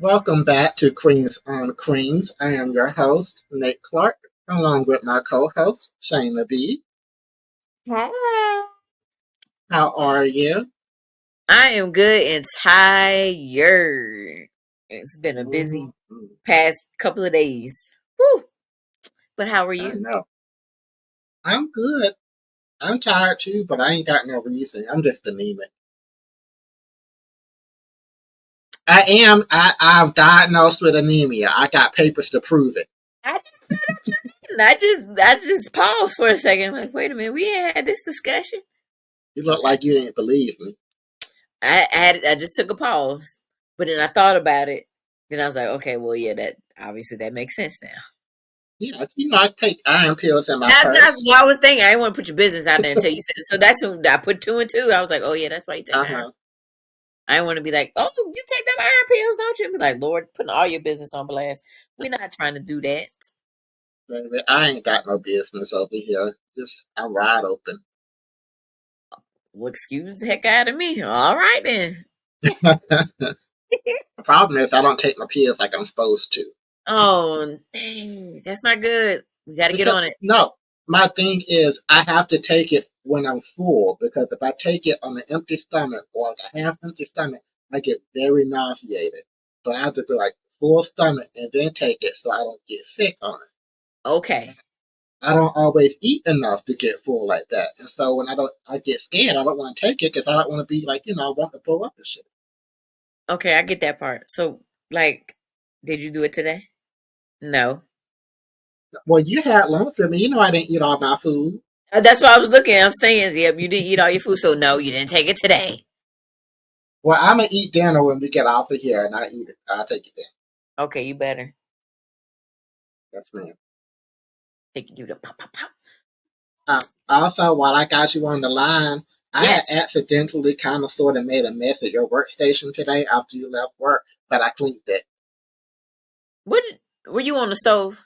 Welcome back to Queens on Queens. I am your host, Nate Clark, along with my co-host, Shanna B. Hi. How are you? I am good and tired. It's been a busy Mhm. past couple of days. Whew. But how are I you? know. I'm good. I'm tired too, but I ain't got no reason. I'm just anemic. I am. I'm diagnosed with anemia. I got papers to prove it. I didn't know that you didn't. I just paused for a second. Like, wait a minute, we ain't had this discussion. You look Okay. like you didn't believe me. I just took a pause. But then I thought about it. Then I was like, okay, well yeah, that obviously that makes sense now. Yeah, I take iron pills in my That's purse. what I was thinking. I didn't want to put your business out there until you said it. So that's when I put two and two. I was like, oh yeah, that's why you take iron. Uh-huh. I want to be like, oh, you take them iron pills, don't you? Be like, Lord, putting all your business on blast. We're not trying to do that. Baby, I ain't got no business over here. Just I'm wide open. Well, excuse the heck out of me. All right then. The problem is I don't take my pills like I'm supposed to. Oh, dang, that's not good. We got to get Because on it. no, my thing is I have to take it when I'm full because if I take it on an empty stomach or like a half empty stomach, I get very nauseated. So I have to be like full stomach and then take it so I don't get sick on it. Okay. I don't always eat enough to get full like that, and so when I get scared. I don't want to take it because I don't want to be like want to throw up and shit. Okay, I get that part. So, like, did you do it today? No. Well, you had lunch with me. You know I didn't eat all my food. That's what I was looking. I'm saying, yep, you didn't eat all your food. So, no, you didn't take it today. Well, I'm gonna eat dinner when we get off of here, and I eat it. I'll take it then. Okay, you better That's me. take it. Do the pop, pop, pop. Also, while I got you on the line, I had Yes. accidentally kind of sort of made a mess at your workstation today after you left work, but I cleaned it. Were you on the stove?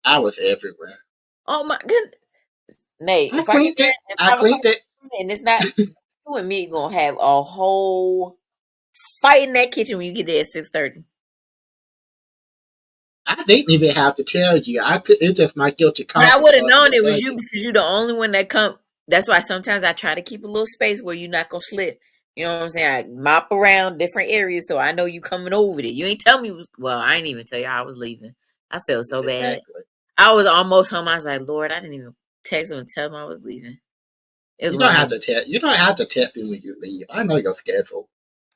I was everywhere. Oh my goodness. Nate, I if I get cleaned there it. at I 5 o'clock cleaned it. and it's not you and me gonna have a whole fight in that kitchen when you get there at 6:30. I didn't even have to tell you. I could. It's just my guilty But I conscience would have caused me known to it tell was you you. because you're the only one that come. That's why sometimes I try to keep a little space where you're not gonna slip. You know what I'm saying? I mop around different areas so I know you coming over there. You ain't tell me. Well, I ain't even tell you I was leaving. I felt so bad. Exactly. I was almost home. I was like, Lord, I didn't even text him and tell him I was leaving. It was You one don't of have them. to tell. You don't have to text me when you leave. I know your schedule.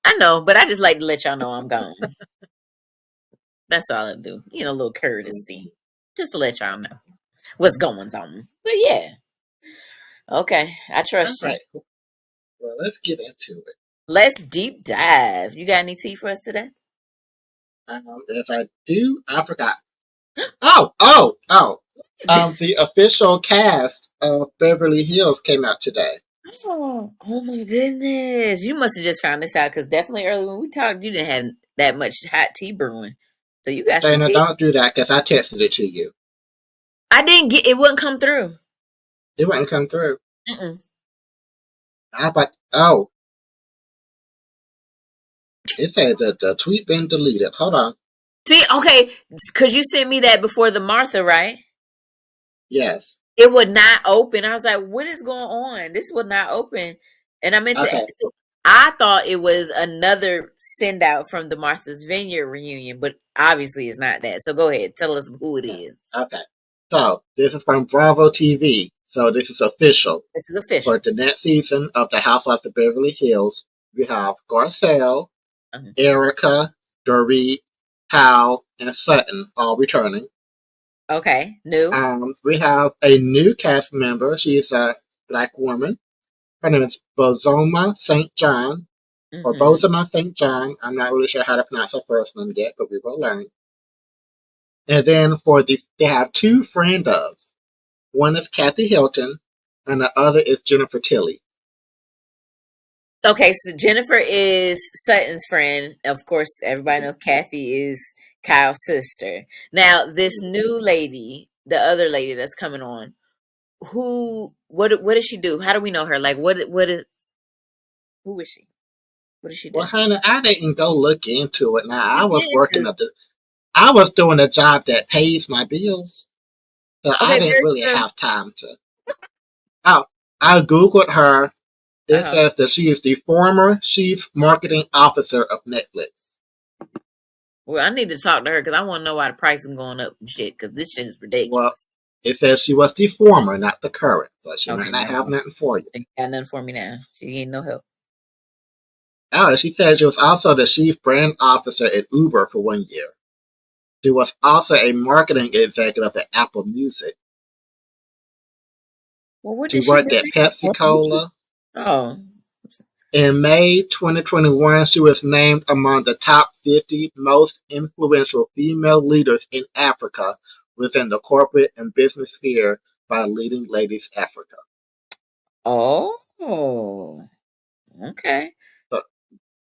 I know, but I just like to let y'all know I'm gone. That's all I do. A little Mhm. courtesy. Just to let y'all know what's going on. But yeah. Okay. I All trust you. right. Well, let's get into it. Let's deep dive. You got any tea for us today? If I do, I forgot. Oh. The official cast of Beverly Hills came out today. Oh my goodness. You must have just found this out because definitely early when we talked, you didn't have that much hot tea brewing. So you got some Shayna, tea. don't do that because I texted it to you. I didn't get it, wouldn't come through. It wouldn't come through. Mm-mm. I thought, oh, it said that the tweet been deleted. Hold on. See, okay, because you sent me that before the Martha, right? Yes. It would not open. I was like, what is going on? This would not open. And I meant to, Okay. so I thought it was another send out from the Martha's Vineyard reunion, but obviously it's not that. So go ahead, tell us who it is. Okay. So this is from Bravo TV. So this is official. This is official. For the next season of the Housewives of Beverly Hills, we have Garcelle, Uh-huh. Erica, Dorit, Hal, and Sutton all returning. Okay, new. We have a new cast member. She's a black woman. Her name is Bozoma St. John, or Mm-hmm. Bozoma St. John. I'm not really sure how to pronounce her first name yet, but we will learn. And then they have two friend ofs. One is Kathy Hilton, and the other is Jennifer Tilly. Okay, so Jennifer is Sutton's friend. Of course, everybody knows Kathy is Kyle's sister. Now, this new lady, the other lady that's coming on, what does she do? How do we know her? Like, who is she? What did she Well, do? honey, I didn't go look into it. Now, You did, cause I was doing a job that pays my bills, so I okay, didn't very really true. have time to. Oh, I Googled her. Uh It huh. says that she is the former chief marketing officer of Netflix. Well, I need to talk to her because I want to know why the price is going up and shit. Because this shit is Well, ridiculous. it says she was the former, not the current, so she might Okay, not never have mind. nothing for you. She ain't got nothing for me now. She ain't no help. Oh, she said she was also the chief brand officer at Uber for 1 year. She was also a marketing executive at Apple Music. Well, what She did she worked do at Pepsi before? Cola. Oh, In May 2021, she was named among the top 50 most influential female leaders in Africa within the corporate and business sphere by Leading Ladies Africa. oh, okay.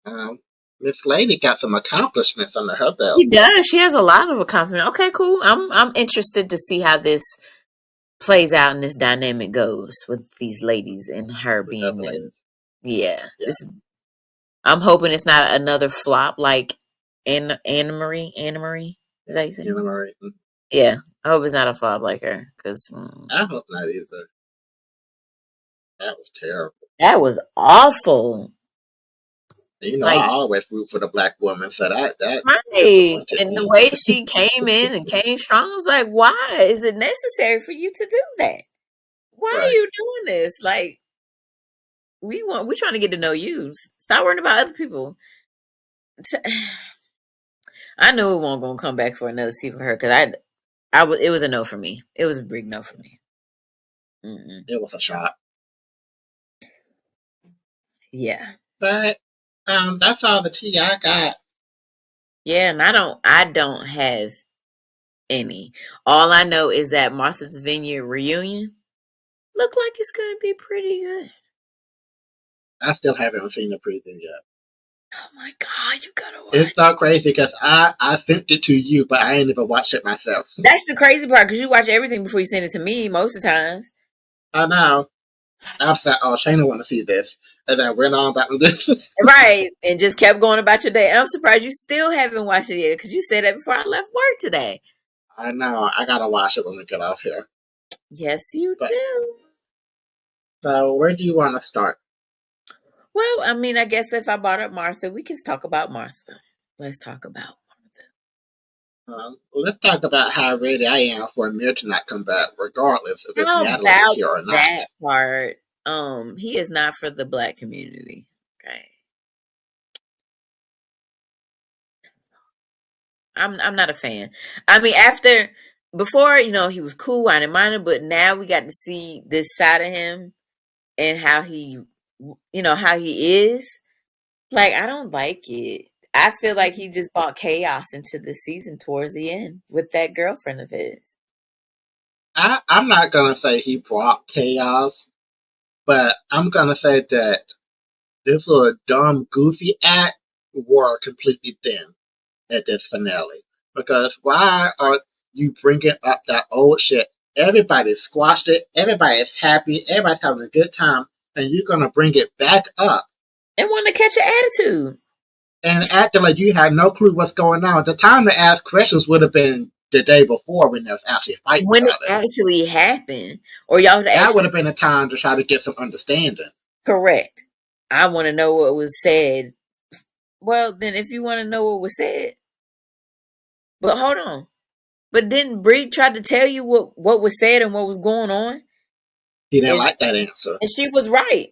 So, Miss Lady got some accomplishments under her She belt. does. She has a lot of accomplishment. Okay, cool. I'm interested to see how this plays out and this dynamic goes with these ladies and her It being definitely one. is. Yeah, Yeah, this. I'm hoping it's not another flop like Anna Marie. Anna Marie, is that you say? you know, Marie. Yeah, I hope it's not a flop like her because I hope not either. That was terrible. that was awful. You know, I Like, always root for the black woman, so that right. disappointed And the me. way she came in and came strong, I was like, why is it necessary for you to do that? Why are Right. you doing this? Like, we trying to get to know you. Stop worrying about other people. I knew it wasn't gonna come back for another seat for her because I was it was a no for me. It was a big no for me. Mm-mm. It was a shock. Yeah, But that's all the tea I got. yeah, and I don't have any. All I know is that Martha's Vineyard reunion look like it's gonna be pretty good. I still haven't seen the preview yet. Oh my god, you gotta It's watch. so crazy because I sent it to you, but I ain't even watched it myself. That's the crazy part because you watch everything before you send it to me most of the times. I know. I was like, oh, Shayna want to see this, and then went on about this. Right, and just kept going about your day. And I'm surprised you still haven't watched it yet because you said that before I left work today. I know. I gotta watch it when we get off here. Yes, you But do. so, where do you want to start? Well, I mean, I guess if I brought up Martha, we can talk about Martha. Let's talk about Let's talk about how ready I am for Amir to not come back, regardless of if Martha. How Natalie is about here or that not. part? He is not for the black community. Okay. I'm not a fan. I mean, before, he was cool, I didn't mind him, but now we got to see this side of him and how he is. Like, I don't like it. I feel like he just brought chaos into the season towards the end with that girlfriend of his. I'm not gonna say he brought chaos, but I'm gonna say that this little dumb, goofy act wore completely thin at this finale. Because why are you bringing up that old shit? Everybody squashed it. Everybody is happy. Everybody's having a good time, and you're gonna bring it back up And want to catch an attitude. and acting like you had no clue what's going on. The time to ask questions would have been the day before when they was actually fighting When it about it. actually happened, or y'all would That would actually have been a time to try to get some understanding. correct. I want to know what was said. Well, then if you want to know what was said, but hold on. But didn't Bree try to tell you what was said and what was going on? He didn't And like that answer. and she was right.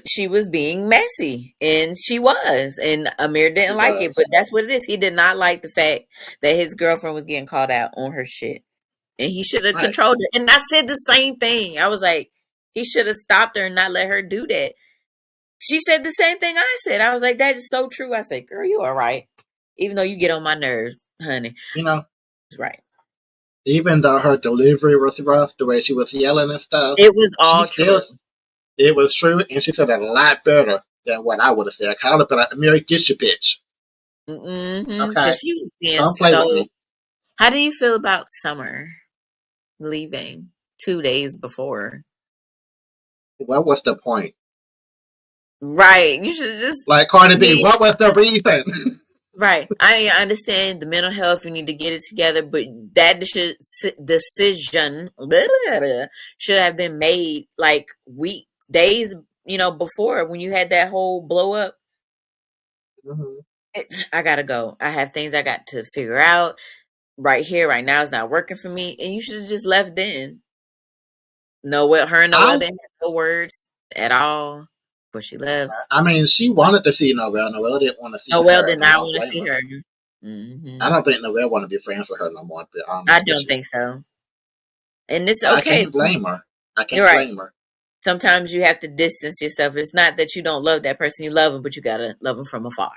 She was being messy, and she was, and Amir He didn't like it. was. But that's what it is. He did not like the fact that his girlfriend was getting called out on her shit, and he should have Right. controlled it. And I said the same thing. I was like, he should have stopped her and not let her do that. She said the same thing I said. I was like, that is so true. I said, girl, you are right. Even though you get on my nerves, honey. You know, It's right. even though her delivery was rough, the way she was yelling and stuff, It was she all still, true. it was true, and she said it a lot better than what I would have said. I would have been like, Amiri, get your bitch. Because Okay? she was being Don't play with so. me. How do you feel about Summer leaving 2 days before? What was the point? Right. You should just Like Cardi B, be what was the reason? right. I understand the mental health. You need to get it together, but that decision should have been made like weeks, days, before when you had that whole blow up. Mhm. I gotta go. I have things I got to figure out right here, right now. It's not working for me, and you should have just left then. Noel, her and Noel I didn't have no words at all before she left. I mean, she wanted to see Noelle. Noelle didn't want to see Noel her, did and I not don't want to blame see her. her. I Hmm. don't think Noelle want to be friends with her no more, to be I honest with don't you. think so, and it's But I okay. can't blame her. I You're can't right. blame her. Sometimes you have to distance yourself. It's not that you don't love that person; you love them, but you gotta love them from afar.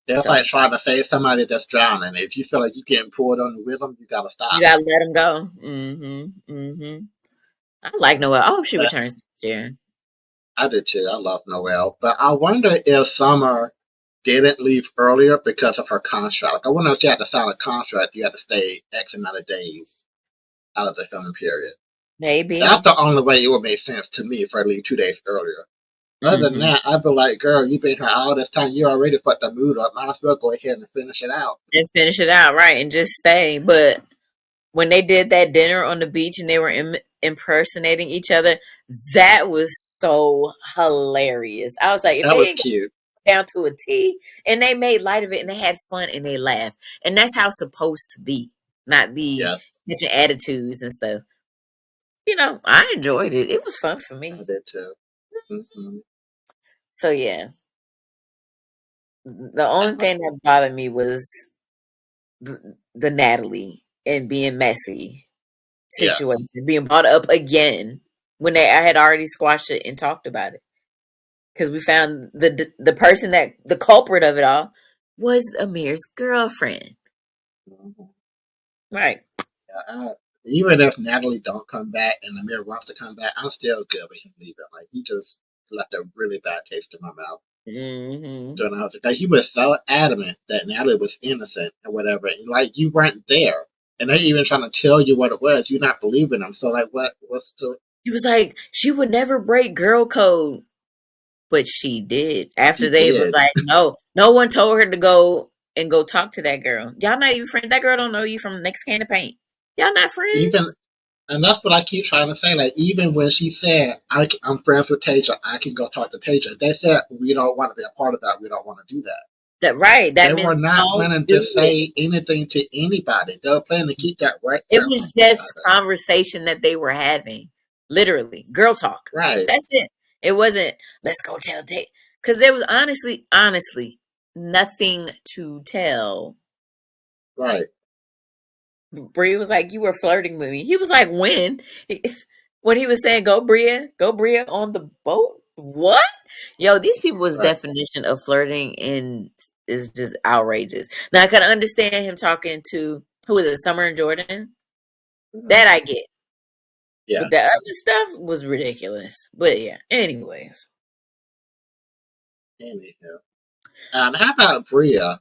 It's So like trying to save somebody that's drowning. If you feel like you're getting pulled on the rhythm, you gotta you stop. gotta let them go. I like Noel. I hope she But returns next year. I did too. I love Noelle. But I wonder if Summer didn't leave earlier because of her contract. Like, I wonder if she had to sign a contract. You had to stay X amount of days out of the filming period. That's Maybe. the only way it would make sense to me if I leave 2 days earlier. Other than Hmm. that, I'd be like, girl, you've been here all this time. You already fucked the mood up. Might as well go ahead and finish it out. And finish it out right, and just stay. But when they did that dinner on the beach and they were impersonating each other, that was so hilarious. I was like, if That they was ain't cute. got down to a T and they made light of it and they had fun and they laughed, and that's how it's supposed to be, not be Yes, mention attitudes and stuff. I enjoyed it. It was fun for I me. did too. Hmm. So yeah, the only thing that bothered me was the Natalie and being messy Yes. situation being brought up again when I had already squashed it and talked about it because we found the person that the culprit of it all was Amir's girlfriend. Mhm. Right. Even if Natalie don't come back and Amir wants to come back, I'm still good with him leaving. Like, he just left a really bad taste in my mouth Hmm. during the whole thing. Like, he was so adamant that Natalie was innocent and whatever. And, like, you weren't there, and they even trying to tell you what it was. You're not believing them. So like, what's the He was like, she would never break girl code, but she did. After She they was did. like, no one told her to go talk to that girl. Y'all not even friends. That girl don't know you from the next can of paint. Y'all not Even, friends. and that's what I keep trying to say. Like, even when she said, I'm friends with Tasia, I can go talk to Tasia, they said, we don't want to be a part of that. We don't want to do that. That right. They That were means not don't planning to do it. say anything to anybody. They were planning to keep that right It there was from each just other. conversation that they were having. Literally. Girl talk. Right, That's it. It wasn't let's go tell Tate. Because there was honestly, nothing to tell. right. Bria was like, you were flirting with me. He was like, when? When he was saying, go Bria on the boat? What? Yo, these people's Right. definition of flirting and is just outrageous. Now I can understand him talking to who is it, Summer and Jordan? Hmm. That I get. Yeah. But the other stuff was ridiculous. But yeah, anyways. Anyhow. How about Bria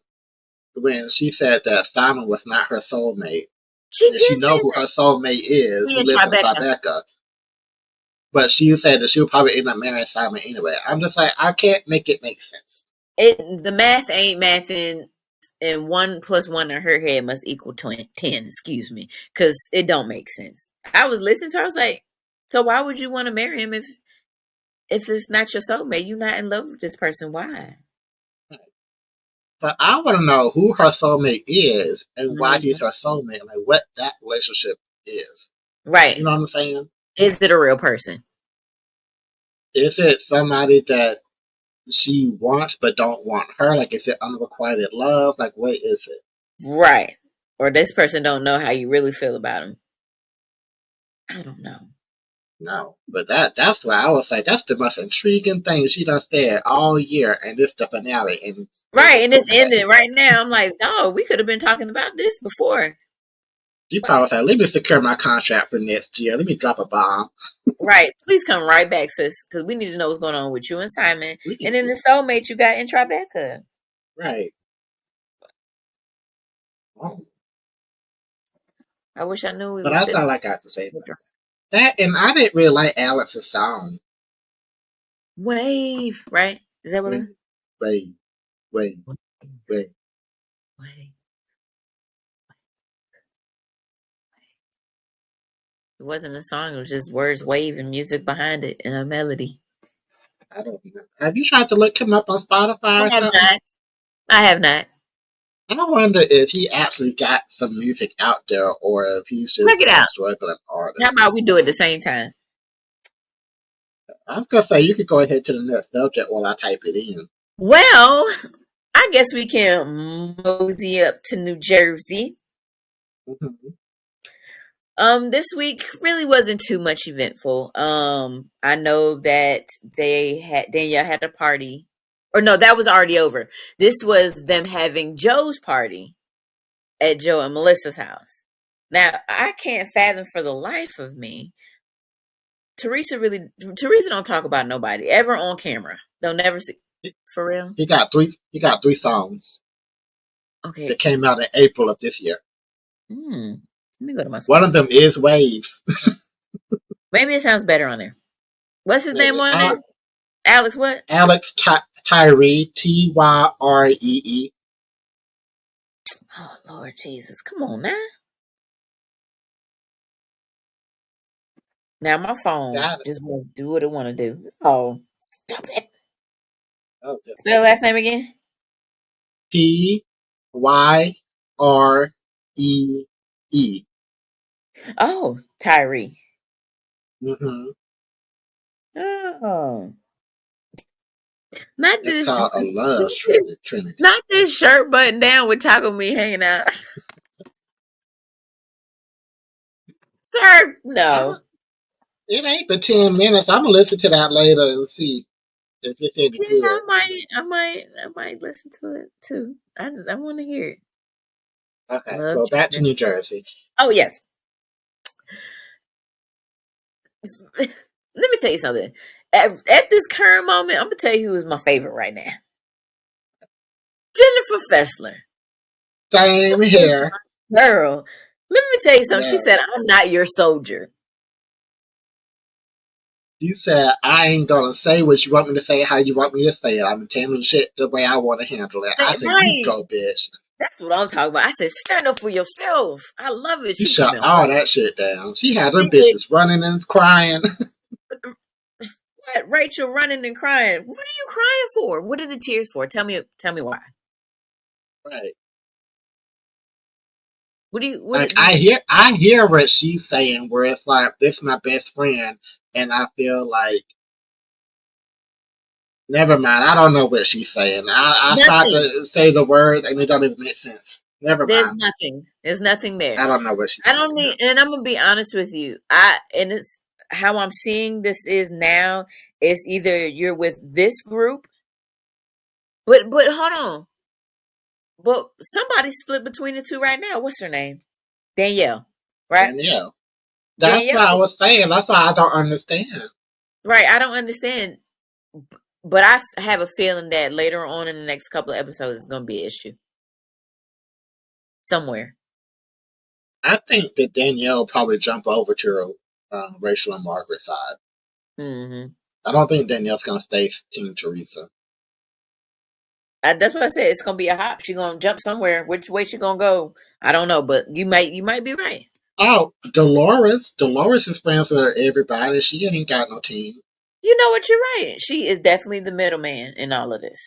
when she said that Simon was not her soulmate? She And she did say know who her that. soulmate is, He who in lives in Tribeca. Tribeca. But she said that she'll probably end up marrying Simon anyway. I'm just like, I can't make it make sense. The math ain't mathing, and 1 plus 1 in her head must equal 10. Excuse me, because it don't make sense. I was listening to her. I was like, so why would you want to marry him if it's not your soulmate? You're not in love with this person. Why? But I want to know who her soulmate is and why he's Mhm. her soulmate, like what that relationship is. You Right? know what I'm saying? Is it a real person? Is it somebody that she wants but don't want her? Like, is it unrequited love? Like, what is it? Right? Or this person don't know how you really feel about him? I don't know. No. But that's why I was like, that's the most intriguing thing she done said all year, and this the finale, and they Right, just and put it's me at ending ease. right now. I'm like, no, we could have been talking about this before. She probably was like, let me secure my contract for next year. Let me drop a bomb. Right. Please come right back, sis, because we need to know what's going on with you and Simon, We and need then to. the soulmate you got in Tribeca. Right. Oh. I wish I knew we But was that's sitting. all I got to say about that. And I didn't really like Alex's song. Wave, right? Is that what it Wait, wait, wait, was? wait. Wave. It wasn't a song, it was just words, wave, and music behind it, and a melody. I don't know. Have you tried to look him up on I Spotify or have something? not. I have not. I wonder if he actually got some music out there or if he's Check just it a out. struggling How artist. about we do it at the same time? I was gonna say you could go ahead to the next subject while I type it in. Well, I guess we can mosey up to New Jersey. Hmm. This week really wasn't too much eventful. I know that Danielle had a party. Or no, that was already over. This was them having Joe's party at Joe and Melissa's house. Now, I can't fathom for the life of me. Teresa don't talk about nobody ever on camera. They'll never see He, for real. he got three. He got three songs that Okay. came out in April of this year. Let me go to my One of Spotify. them is Waves. Maybe it sounds better on there. What's his name Maybe. on there? Alex what? Alex Tyree, Tyree. Oh Lord Jesus. Come on now. Now my phone Got it. just won't do what it wanna do. Oh, stop it. Oh, just Spell last name again. Tyree. Oh, Tyree. Mm-hmm. Oh. Not It's this called a love trinity. not this shirt button down with taco meat hanging out. Sir, I'm, no. it ain't but 10 minutes. I'm gonna listen to that later and see if it's any Yeah, good. I might listen to it too. I want to hear it. Okay, Love so back to Trinity. New Jersey. Oh yes. Let me tell you something. At this current moment, I'm gonna tell you who is my favorite right now. Jennifer Fessler. She Same is here. my girl. Let me tell you something. She Yeah. said, "I'm not your soldier." You said I ain't gonna say what you want me to say, how you want me to say it. I'm gonna handle shit the way I want to handle it. I Say, said, you right. go, bitch. That's what I'm talking about. I said, stand up for yourself. I love it. You She shut coming all hard. that shit down. She had them She did. bitches running and crying. What? Rachel running and crying. What are you crying for? What are the tears for? Tell me why. Right. What do you? What Like do you? I hear what she's saying, where it's like, this is my best friend, and I feel like, never mind. I don't know what she's saying. I tried Nothing. to say the words, and it don't even make sense. Never There's mind. nothing. There's nothing there. I don't know what she's I saying don't now. need, and I'm gonna be honest with you. And it's how I'm seeing this is now. It's either you're with this group, but hold on. But somebody split between the two right now. What's her name? Danielle, right? Danielle. That's Danielle, what I was saying. That's why I don't understand. right? I don't understand, but have a feeling that later on in the next couple of episodes, it's gonna be an issue somewhere. I think that Danielle will probably jump over to Rachel and Margaret's side. Hmm. I don't think Danielle's gonna stay Team Teresa. That's what I said. It's gonna be a hop. She gonna jump somewhere. Which way she gonna go? I don't know, but you might be right. Oh, Dolores. Dolores is friends with everybody. She ain't got no team. You know what? You're right. She is definitely the middleman in all of this.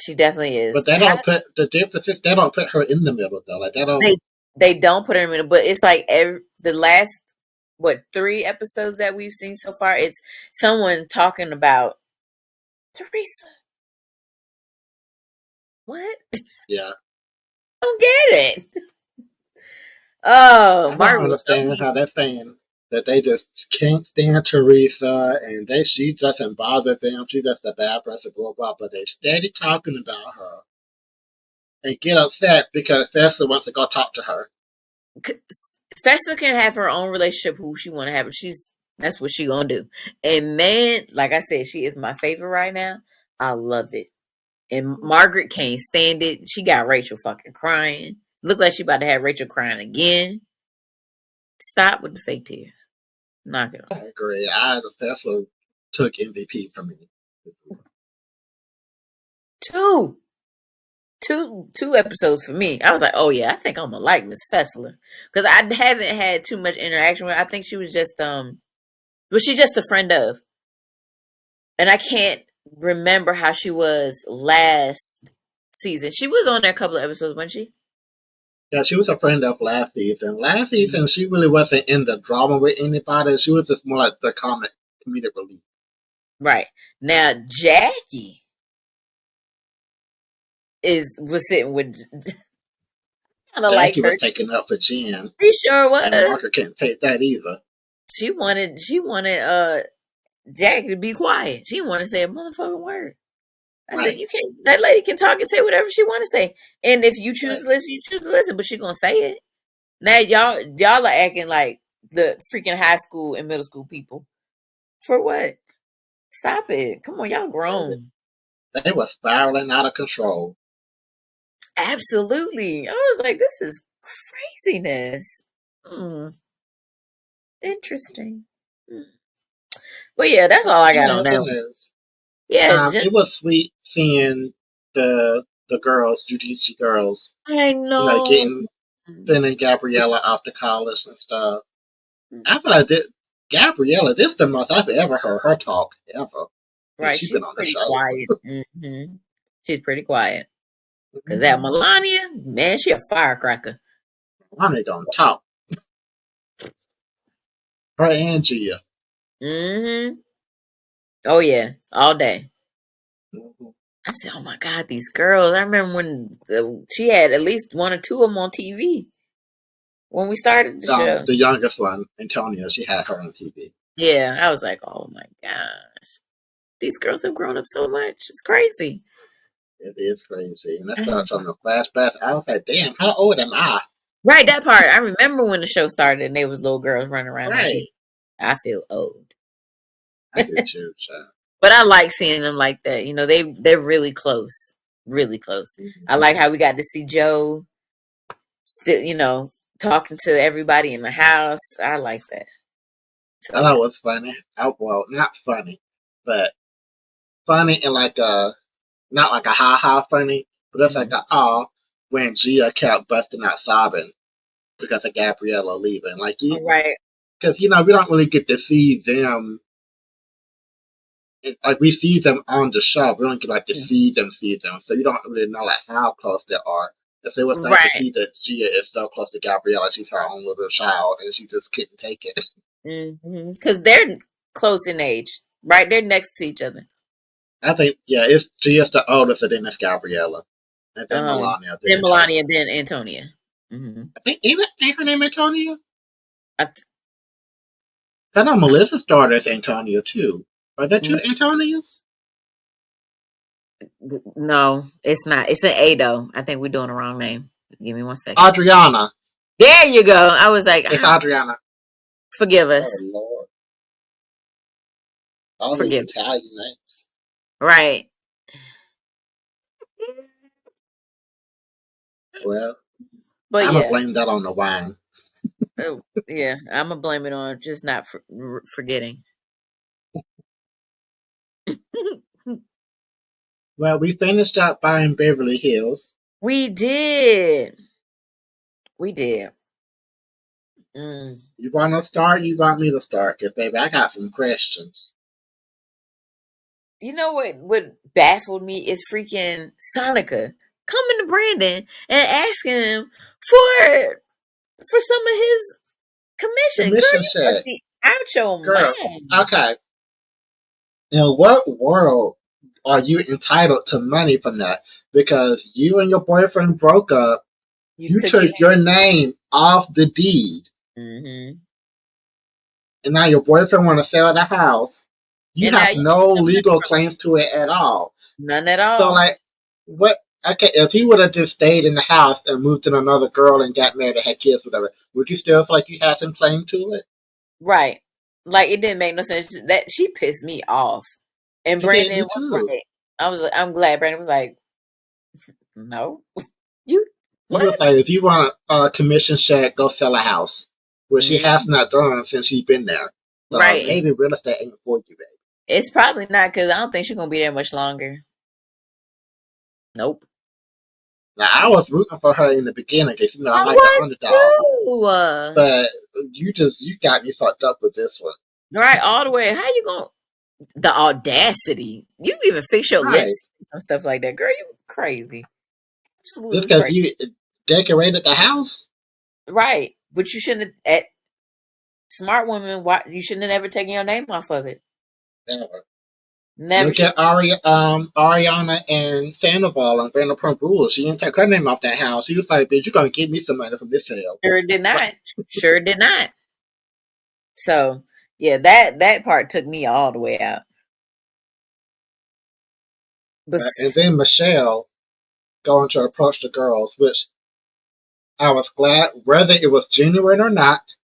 She definitely is. But they How don't put the difference is they don't put her in the middle though. Like they don't. they don't put her in the middle, but it's like the last three episodes that we've seen so far. It's someone talking about Teresa. What? I Yeah, don't get it. Oh, I don't Margaret was so understand mean. how they're saying that they just can't stand Teresa and she doesn't bother them. She's just a bad person, blah blah. But they steady talking about her and get upset because Fessler wants to go talk to her. Fessler can have her own relationship who she want to have. That's what she gonna do. And man, like I said, she is my favorite right now. I love it. And Margaret can't stand it. She got Rachel fucking crying. Look like she about to have Rachel crying again. Stop with the fake tears. Knock it off. I agree. I Fessler. took MVP from me. Two episodes for me. I was like, oh yeah, I think I'm gonna like Miss Fessler because I haven't had too much interaction with her. I think she was just was she just a friend of? And I can't remember how she was last season. She was on there a couple of episodes, wasn't she? Yeah, she was a friend of last season. Last season, she really wasn't in the drama with anybody. She was just more like the comedic relief. Right. Now, Jackie was sitting with kind of like Jackie her. was taken up for Jen, She sure was. and Margaret couldn't take that either. She wanted Jackie to be quiet. She didn't want to say a motherfucking word. I Right. said, you can't. That lady can talk and say whatever she want to say, and if you choose Right. to listen, you choose to listen. But she gonna say it. Now y'all are acting like the freaking high school and middle school people. For what? Stop it! Come on, y'all grown. They were spiraling out of control. Absolutely. I was like, this is craziness. Interesting. But yeah, that's all I got on that one. News. Yeah, It was sweet seeing the girls, Judici girls, I know. sending Gabriella off to college and stuff. I feel like Gabriella, this is the most I've ever heard her talk ever. Right, she's been on pretty the show. Quiet. She's pretty quiet. Because that Melania, man, she a firecracker. Melania don't talk. Her and Gia. Oh yeah, all day. I said, oh my God, these girls. I remember when she had at least one or two of them on TV when we started the show. The youngest one, Antonia, she had her on TV. Yeah, I was like, oh my gosh. These girls have grown up so much. It's crazy. It is crazy. And I started showing the flashbacks. I was like, damn, how old am I? Right, that part. I remember when the show started and there was little girls running around. Right. I feel old. I do too, child. But I like seeing them like that. You know, they're really close. Really close. I like how we got to see Joe still, you know, talking to everybody in the house. I like that. So, I thought it was funny. Well, not funny, but funny and like not like a ha-ha funny, but it's like when Gia kept busting out sobbing because of Gabriella leaving. Like, right. Because, we don't really get to see them. Like, we see them on the show. We don't get, to see them. So you don't really know, how close they are. If it was nice to see that Gia is so close to Gabriella, she's her own little child, and she just couldn't take it. Because they're close in age, right? They're next to each other. I think, it's Gia's the oldest, and then it's Gabriella. And then Melania. Then Melania, then Antonia. I think, ain't her name Antonia? I know Melissa's daughter is Antonia, too. Are there two Antonias? No, it's not. It's an A, though. I think we're doing the wrong name. Give me 1 second. Adriana. There you go. I was like, it's Adriana. Forgive us. Oh, Lord. All these Italian names. Right. Well, I'm going to blame that on the wine. Oh, yeah, I'm going to blame it on just not forgetting. Well, we finished up Buying Beverly Hills. We did. You want to start? You want me to start? Because, baby, I got some questions. You know what baffled me is freaking Sonica coming to Brandon and asking him for some of his commission. Girl, check. Out your mind. Okay. In what world are you entitled to money from that? Because you and your boyfriend broke up. You took your name off the deed. And now your boyfriend want to sell the house. You have no legal claims to it at all. None at all. So, what? Okay, if he would have just stayed in the house and moved to another girl and got married and had kids, whatever, would you still feel like you had some claim to it? Right. Like, it didn't make no sense. That she pissed me off. And Brandon was like, I'm glad Brandon was like, no. You was like, if you want a commission check, go sell a house. Which she has not done since she's been there. So maybe real estate ain't for you, baby. It's probably not because I don't think she's gonna be there much longer. Nope. Now I was rooting for her in the beginning because I I like the was underdog, too. but you got me fucked up with this one. Right, all the way. How you gonna the audacity? You can even fix your Right, lips and some stuff like that, girl. You crazy? just Absolutely because crazy. you decorated the house. Right, but you shouldn't. At smart woman, why you shouldn't have ever taken your name off of it? Never. Never. Look She at Ariana and Sandoval on Vanderpump Rules. She didn't take her name off that house. She was like, "Bitch, you're gonna give me some money from this sale." sure did Right. not. Sure did not. So yeah, that part took me all the way out. But And then Michelle going to approach the girls, which I was glad, whether it was genuine or not,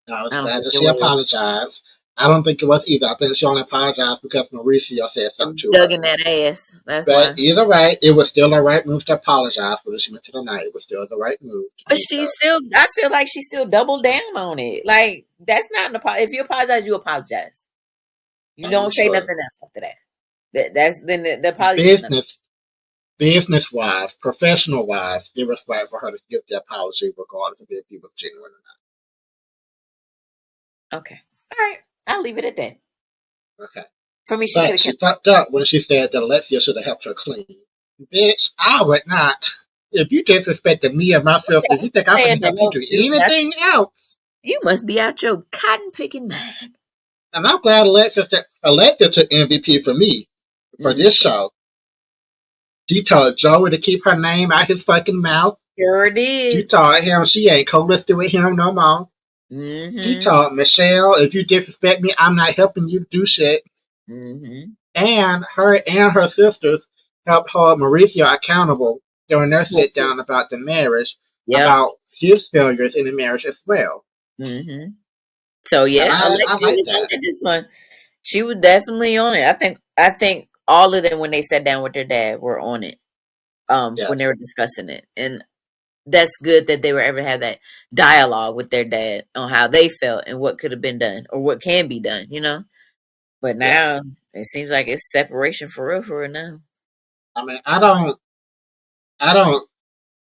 I was I don't glad think that it she was. apologized. I don't think it was either. I think she only apologized because Mauricio said something to Dug her. in that ass. That's But why. either way, it was still the right move to apologize, whether she meant it or not. It was still the right move to But do she so. still, I feel like she still doubled down on it. Like that's not an apology. If you apologize, you apologize. You don't say True. nothing else after that. That's then the apology meant nothing. Business business wise, professional wise, it was right for her to give the apology regardless of if he was genuine or Okay, all right. I'll leave it at that. not. Okay. For me, she could But have she kept. fucked up when she said that Alexia should have helped her clean. Bitch, I would not. If you disrespected me and my sister, you think I'm Saying gonna to help you help do do nothing. anything else? You must be out your cotton picking mind. And I'm glad Alexia took MVP for me for Mm, this show. She told Joey to keep her name out his fucking mouth. sure She did. told him she ain't co-listed with him no more. She Mm-hmm. told Michelle, if you disrespect me, I'm not helping you do shit. Mm-hmm. And her sisters helped hold Mauricio accountable during their sit down about the marriage, Yep. about his failures in the marriage as well. Mm-hmm. So And yeah, I Alexia like was on that. it this one. She was definitely on it. I think all of them when they sat down with their dad were on it. When they Yes. were discussing it. And that's good that they were able to have that dialogue with their dad on how they felt and what could have been done or what can be done, you know? But Yeah. now it seems like it's separation for real now. I mean, I don't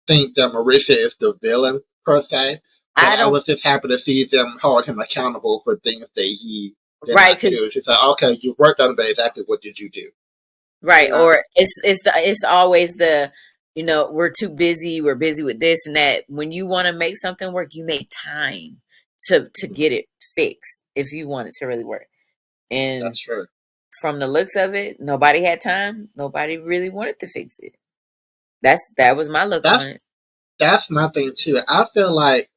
think that Mauricio is the villain per se, but I I don't was just happy to see them hold him accountable for things that he did right not because do. She said, "Okay, you worked on it, but exactly what did you do?" You right know, or it's always the we're too busy, we're busy with this and that. When you want to make something work, you make time to get it fixed if you want it to really work. And that's true. from the looks of it, nobody had time. Nobody really wanted to fix it. That was my look on That's it. that's my thing too. I feel like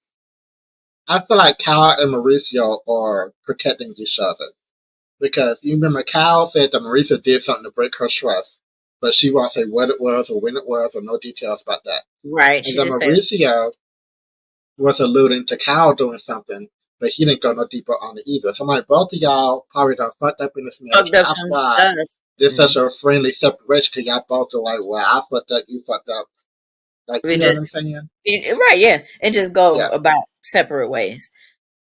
Kyle and Mauricio are protecting each other because you remember Kyle said that Mauricio did something to break her trust, but she won't say what it was or when it was or no details about that. Right. And She then just said Mauricio was alluding to Kyle doing something, but he didn't go no deeper on it either. So I'm like, both of y'all probably done fucked up in this marriage. fucked up That's some why stuff. there's Mm. such a friendly separation because y'all both are like, well, I fucked up, you fucked up. Like, We you know what I'm just saying? right, yeah, and just go Yeah. about separate ways.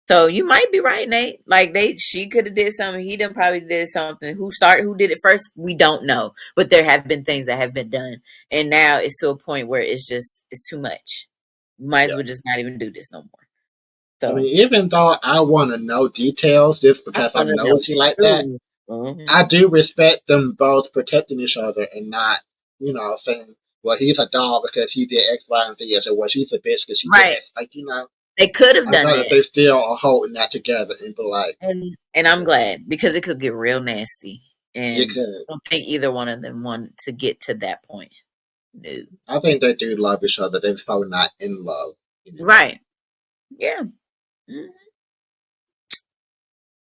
So you might be right, Nate. Like she could have did something. He done probably did something. Who did it first? We don't know. But there have been things that have been done, and now it's to a point where it's too much. You might as Yeah. well just not even do this no more. I mean, So even though I want to know details just I because want I'm to know nosy like that, too. I Hmm. do respect them both protecting each other and not, saying, well, he's a dog because he did X, Y, and Z, or well, she's a bitch because she did Right. X. Like, They could have I'm done glad that that. they still are holding that together and be like, And I'm glad because it could get real nasty. it And could. I don't think either one of them wanted to get to that point. No. I think they do love each other. They're just probably not in love anymore. Right. Yeah. Mhm.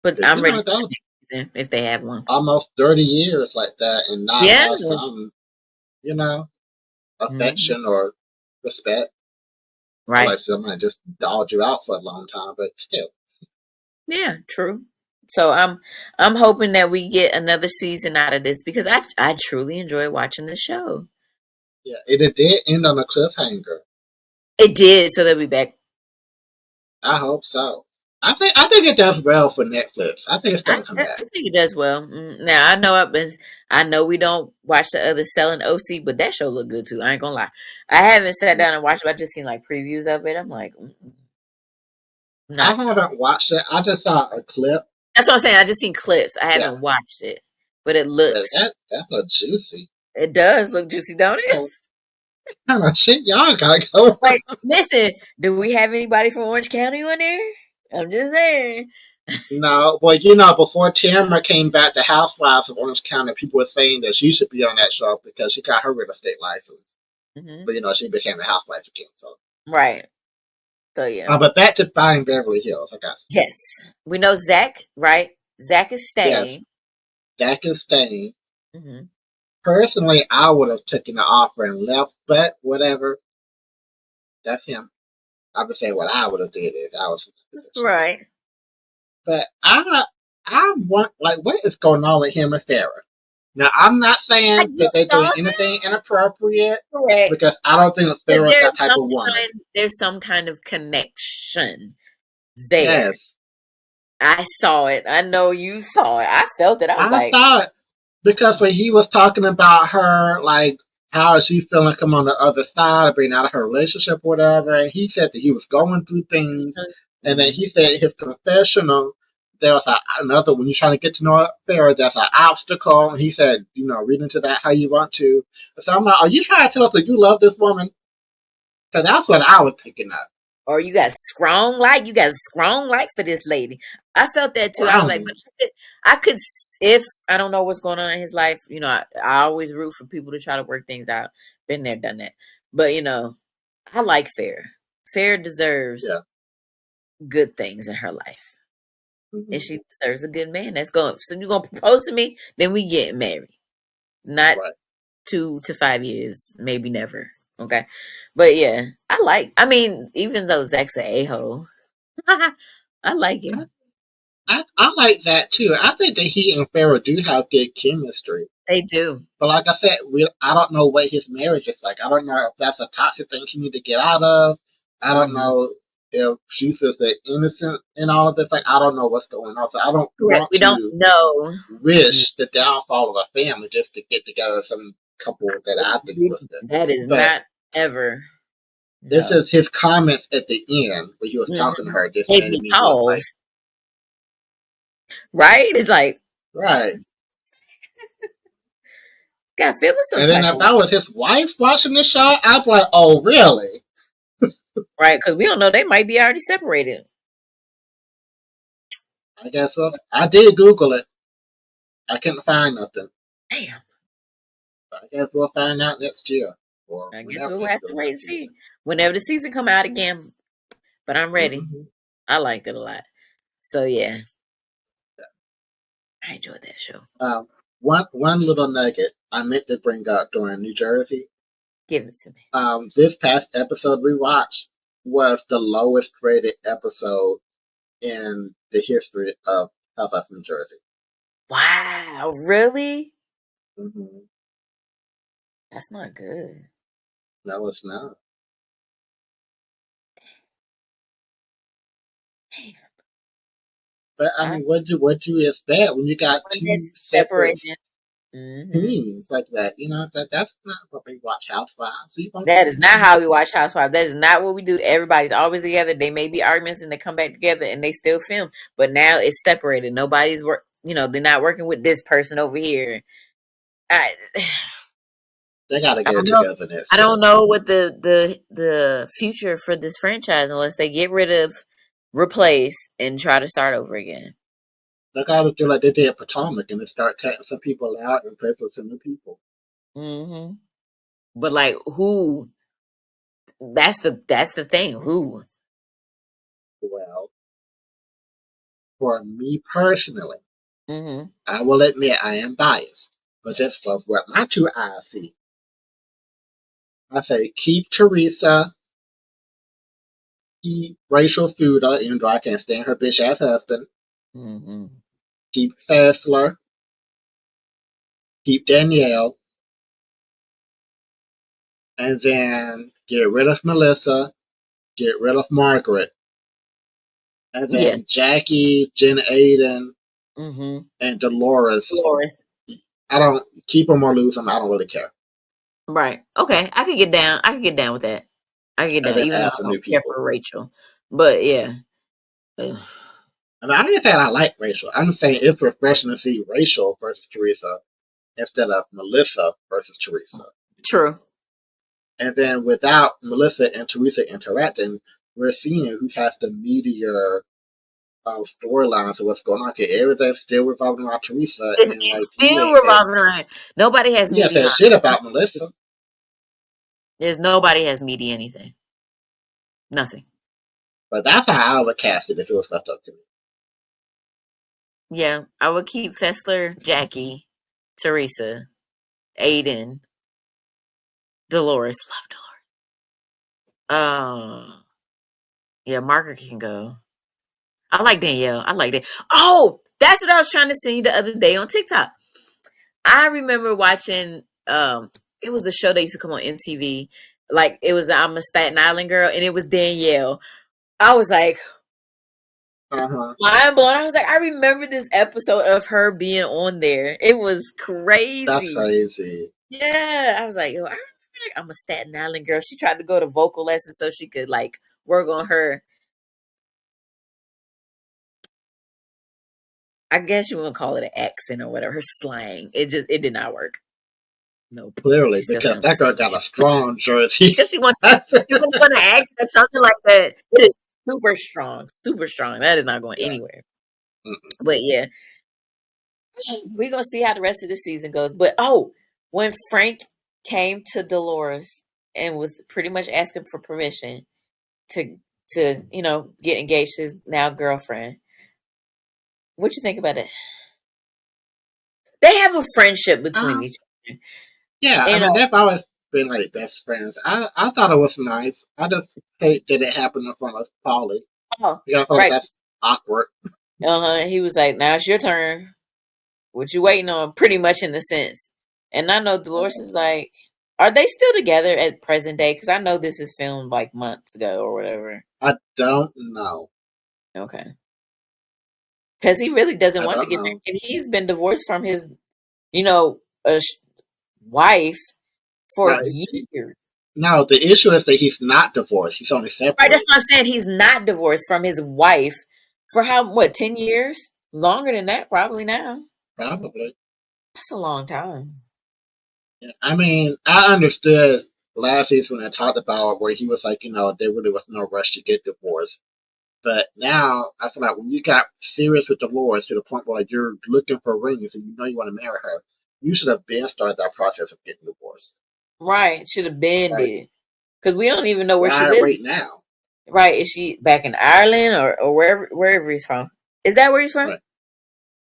But But I'm ready for that the was next season if they have one. almost 30 years like that and not Yeah. have some, you know, Mhm. affection or respect. I Right. like somebody just dogged you out for a long time, but still. Yeah, true. So I'm hoping that we get another season out of this because I truly enjoy watching the show. Yeah, it did end on a cliffhanger. It did, so they'll be back. I hope so. I think it does well for Netflix. I think it's I, gonna come I back. think it does well. Now I know I know we don't watch the other Selling OC, but that show look good too. I ain't gonna lie. I haven't sat down and watched it. I just seen like previews of it. I'm like, I not. haven't watched it. I just saw a clip. That's what I'm saying. I just seen clips. I Yeah, haven't watched it, but it but looks. that looks juicy. It does look juicy, don't it? Oh, kind of shit y'all got going. Like, listen, do we have anybody from Orange County on there? I'm just saying. No, well, before Tamara came back to Housewives of Orange County, people were saying that she should be on that show because she got her real estate license. Hmm. But she became a housewife again. So, Right. So yeah. but back to Buying Beverly Hills, I guess. Yes. We know Zach, right? Zach is Yes, staying. that can stay. Hmm. Personally, I would have taken the offer and left, but whatever. That's him. I would say what I would have did if I was in that position. Right. But I want like what is going on with him and Farrah? Now I'm not I saying that just they're saw doing that. anything inappropriate Correct. because I don't think But Farrah's that type of woman. there's some kind of connection there. Yes, I saw it. I know you saw it. I felt it. I was I like, thought because when he was talking about her, like how is she feeling come on the other side of being out of her relationship or whatever, and he said that he was going through things, and then he said his confessional there was another when you're trying to get to know Farrah, there's an obstacle. And he said, read into that how you want to. So I'm like, are you trying to tell us that you love this woman? Because that's what I was picking up. or you got strong like for this lady. I felt that too. I was like, Right. but I could, if I don't know what's going on in his life, I always root for people to try to work things out. Been there, done that. But I like Fair. Fair deserves Yeah. good things in her life, and Mm-hmm. she deserves a good man. That's going. So you gonna propose to me? Then we get married. Not Right. 2 to 5 years, maybe never. Okay, but yeah, I mean, even though Zach's an a-hole, I like him. I like that too. I think that he and Farrah do have good chemistry. They do. But like I said, I don't know what his marriage is like. I don't know if that's a toxic thing he need to get out of. I don't Hmm. know if she's just innocent in all of this. Like I don't know what's going on. So I don't Correct. want We don't to know. wish the downfall of a family just to get together some couple that I think was good. That is But not ever. it's No. just his comments at the end where he was talking to Hmm. her just Gave made me me look like pause. Right? It's like, right. got feeling some And then type if of that was his wife watching the show, I'd be like, oh really? right, because we don't know. They might be already separated. I guess so. I did Google it. I couldn't find nothing. Damn. I guess we'll find out next year or I guess whenever we'll they have to film wait that and see. season. Whenever the season come out again. But I'm ready. Mm-hmm. I liked it a lot. So yeah, I enjoyed that show. One little nugget I meant to bring up during New Jersey. Give it to me. This past episode we watched was the lowest rated episode in the history of Housewives of New Jersey. Wow, really? Mm-hmm. That's not good. No, it's not. Damn. But I I mean, what you expect when you got one two that's separate separated. Hmm. teams like that? That's not what we watch Housewives. We want to That is see not some. how we watch Housewives. That is not what we do. Everybody's always together. They may be arguments and they come back together and they still film. But now it's separated. Nobody's work. They're not working with this person over here. I, They got to I get it don't know. together I next year. don't know what the future for this franchise unless they get rid of, replace, and try to start over again. They got to do like they did Potomac and then start cutting some people out and replace with some new people. Hmm. But like who? That's the thing. Who? Well, for me personally, Hmm. I will admit I am biased, but just for what my two eyes see, I say keep Teresa, keep Rachel Fuda, even though I can't stand her bitch ass husband, Hmm. keep Fessler, keep Danielle, and then get rid of Melissa, get rid of Margaret, And Yeah. then Jackie, Jen Aiden, Mm-hmm. and Dolores. Dolores. I don't keep them or lose them. I don't really care. Right. Okay. I can get down. I can get down with that. I can get And down, then even though add I some new don't care people. for Rachel. But yeah. Ugh. I mean, I didn't say I like Rachel. I'm saying it's refreshing to see Rachel versus Teresa instead of Melissa versus Teresa. True. And then without Melissa and Teresa interacting, we're seeing who has the meteor storylines of what's going on. Okay, everything's still revolving around Teresa, and It's like you still ain't said, revolving around. Nobody has you ain't meaty said hot. shit about Melissa. There's nobody has meaty anything. Nothing. But that's how I would cast it if it was left up to me. Yeah. I would keep Fessler, Jackie, Teresa, Aiden, Dolores. Love Dolores. Yeah, Margaret can go. I like Danielle. I like that. Oh, that's what I was trying to send you the other day on TikTok. I remember watching it was a show that used to come on MTV. Like it was I'm a Staten Island girl and it was Danielle. I was like Uh-huh. mind blown. I was like, I remember this episode of her being on there. It was That's crazy. crazy. Yeah. I was like, yo, I remember I'm a Staten Island girl. She tried to go to vocal lessons so she could like work on her. I guess you wouldn't call it an accent or whatever, her slang. It did not work. Nope. Clearly, She still because sounds that the girl same. got a strong Jersey. Because she was gonna act or something like that. It is super strong. Super strong. That is not going Yeah. anywhere. Mm-mm. But yeah. We're gonna see how the rest of the season goes. But when Frank came to Dolores and was pretty much asking for permission to get engaged to his now girlfriend. What you think about it? They have a friendship between Um, each other. yeah, I You mean, know, they've always been like best friends. I thought it was nice. I just hate that it happened in front of Polly. oh, Yeah, I feel like right. that's awkward. He was like, now it's your turn. What you waiting on? Pretty much in the sense. And I know Dolores is like, are they still together at present day? Because I know this is filmed like months ago or whatever. I don't know. Okay. Because he really doesn't I want to don't get married. know. And he's been divorced from his, you know, wife for Right. years. No, the issue is that he's not divorced. He's only Right, that's separated. what I'm saying. He's not divorced from his wife for 10 years? Longer than that, probably now. Probably. That's a long time. Yeah. I mean, I understood last season when I talked about it, where he was like, there really was no rush to get divorced. But now I feel like when you got serious with Dolores to the point where like, you're looking for rings and you know you want to marry her, you should have been started that process of getting divorced. Right, should have been Like, did. Because we don't even know where she why lives. wait now? Right, is she back in Ireland or wherever he's from? Is that where he's from? Right.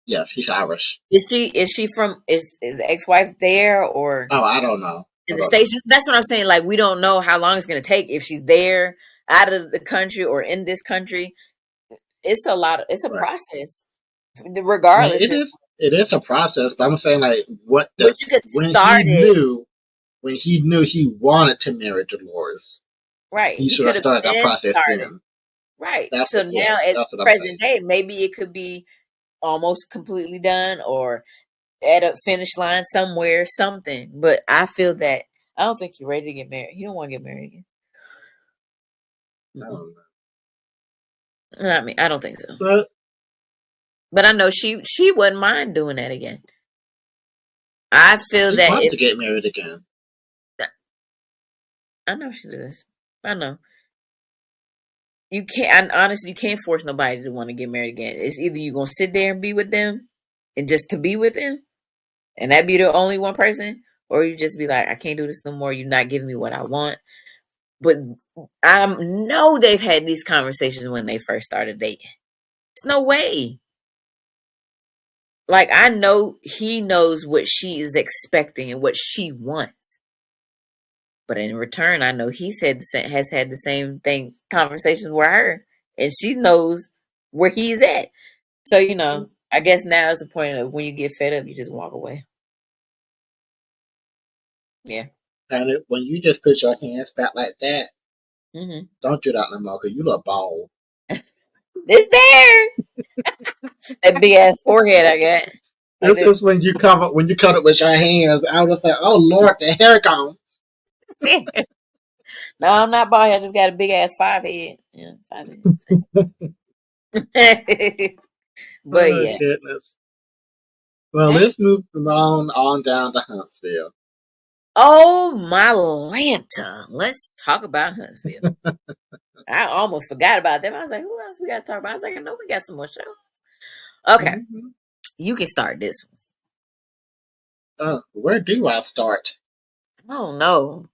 Yes, he's Irish. Is she from is the ex-wife there or Oh, I don't know. in I the don't know. States? That's what I'm saying. Like we don't know how long it's gonna take if she's there, out of the country or in this country. It's a Right. process. I mean, Regardless, it is a process, but I'm saying like but you could when start it he knew he wanted to marry Dolores, right. he He should could have have started that been process started. then. Right. That's So what yeah, now at that's what I'm saying. present day, maybe it could be almost completely done or at a finish line somewhere, something. But I feel that I don't think you're ready to get married. You don't want to get married again. I Mm-mm. don't know. I mean, I don't think so. But But I know she wouldn't mind doing that again. I feel she that wants if to get married again. I know she does. I know. You can't honestly you can't force nobody to want to get married again. It's either you gonna sit there and be with them and just to be with them and that be the only one person, or you just be like, I can't do this no more. You're not giving me what I want. But I know they've had these conversations when they first started dating. It's no way. Like I know he knows what she is expecting and what she wants. But in return, I know he said has had the same thing conversations with her, and she knows where he's at. So I guess now is the point of when you get fed up, you just walk away. Yeah. And when you just put your hands back like that, Hmm. don't do that no more because you look bald. It's there. That big ass forehead I got. Like This that. is when you cut it with your hands. I was like, oh Lord, the hair gone. No, I'm not bald head. I just got a big ass 5 head. Yeah, 5 head. But Oh yeah. goodness. Well, Dang. let's move on down to Huntsville. Oh my Lanta. Let's talk about Huntsville. I almost forgot about them. I was like, who else we got to talk about? I was like, I know we got some more shows. Okay. Hmm. You can start this Where do I start? one. Oh no.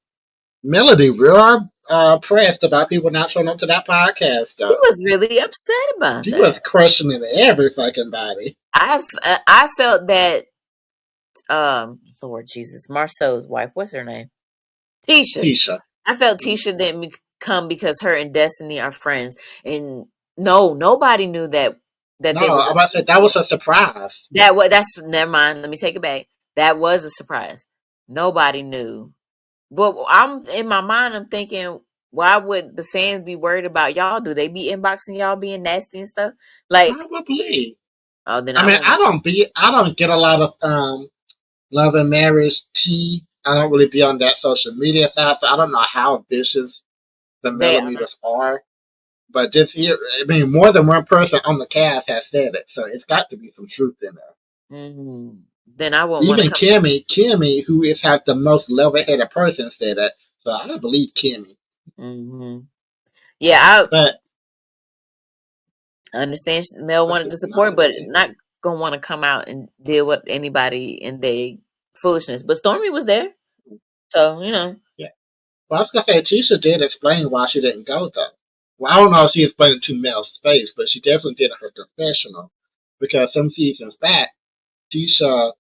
Melody, we are pressed about people not showing up to that podcast. She was really upset about She was that. questioning every fucking body. I felt that Lord Jesus, Marceau's wife, what's her name? Tisha. Tisha. I felt Tisha didn't come because her and Destiny are friends. And no, nobody knew that No, they were I'm gonna about to say that was a surprise. that's never mind. Let me take it back. That was a surprise. Nobody knew. But I'm in my mind I'm thinking, why would the fans be worried about y'all? Do they be inboxing y'all being nasty and stuff? Like, Probably. oh then I I mean, won't I don't get a lot of love and marriage tea. I don't really be on that social media side, so I don't know how vicious the they millimeters are. But just here, I mean, more than one person on the cast has said it, so it's got to be some truth in there. then I won't want to Even come. Kimmy, who is has the most level-headed person, said it. So I believe Kimmy. Hmm. Yeah, But I understand Mel wanted to support, but no, not gonna want to come out and deal with anybody in their foolishness. But Stormy was there, so you know. yeah. Well, I was gonna say Tisha did explain why she didn't go though. Well, I don't know if she explained it to Mel's face, but she definitely did in her confessional because some seasons back, Tisha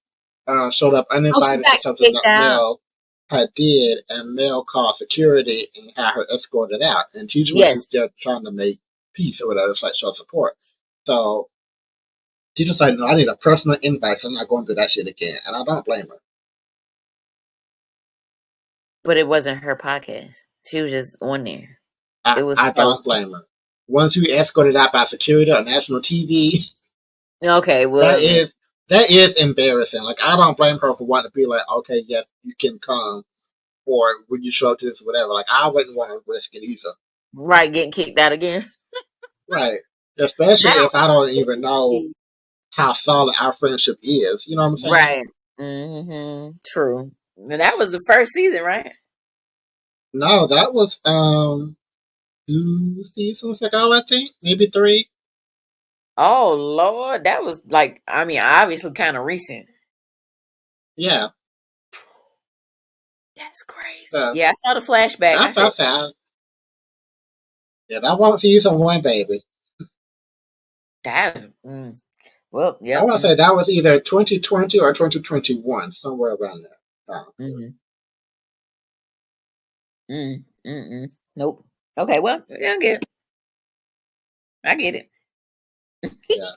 showed up Oh, she uninvited to got something kicked that out. Mel had did, and Mel called security and had her escorted out. And Tisha was just Yes, there trying to make peace or whatever, it's like show support. So she decided, no, I need a personal invite, so I'm not going through that shit again. And I don't blame her. but it wasn't her podcast. She was just on there. It was I don't posted. blame her. Once you escorted out by security on national TV, Okay, that well then, is that is embarrassing. Like I don't blame her for wanting to be like, okay, yes, you can come, or when you show up to this, whatever. Like I wouldn't want to risk it either. right, getting kicked out again. Right. Especially Now, if I don't even know how solid our friendship is. You know what I'm saying? right. True. And that was the first season, right? No, that was 2 seasons ago, I think. Maybe three. Oh Lord, that was like, I mean, obviously kind of recent. Yeah. That's crazy. So Yeah, I saw the flashback. I that's said, outside. Yeah, that won't season one, baby. that. Well, I yep. want to say that was either 2020 or 2021, somewhere around there. Mm-hmm. Nope. Okay, well, yeah, I get it. Yeah.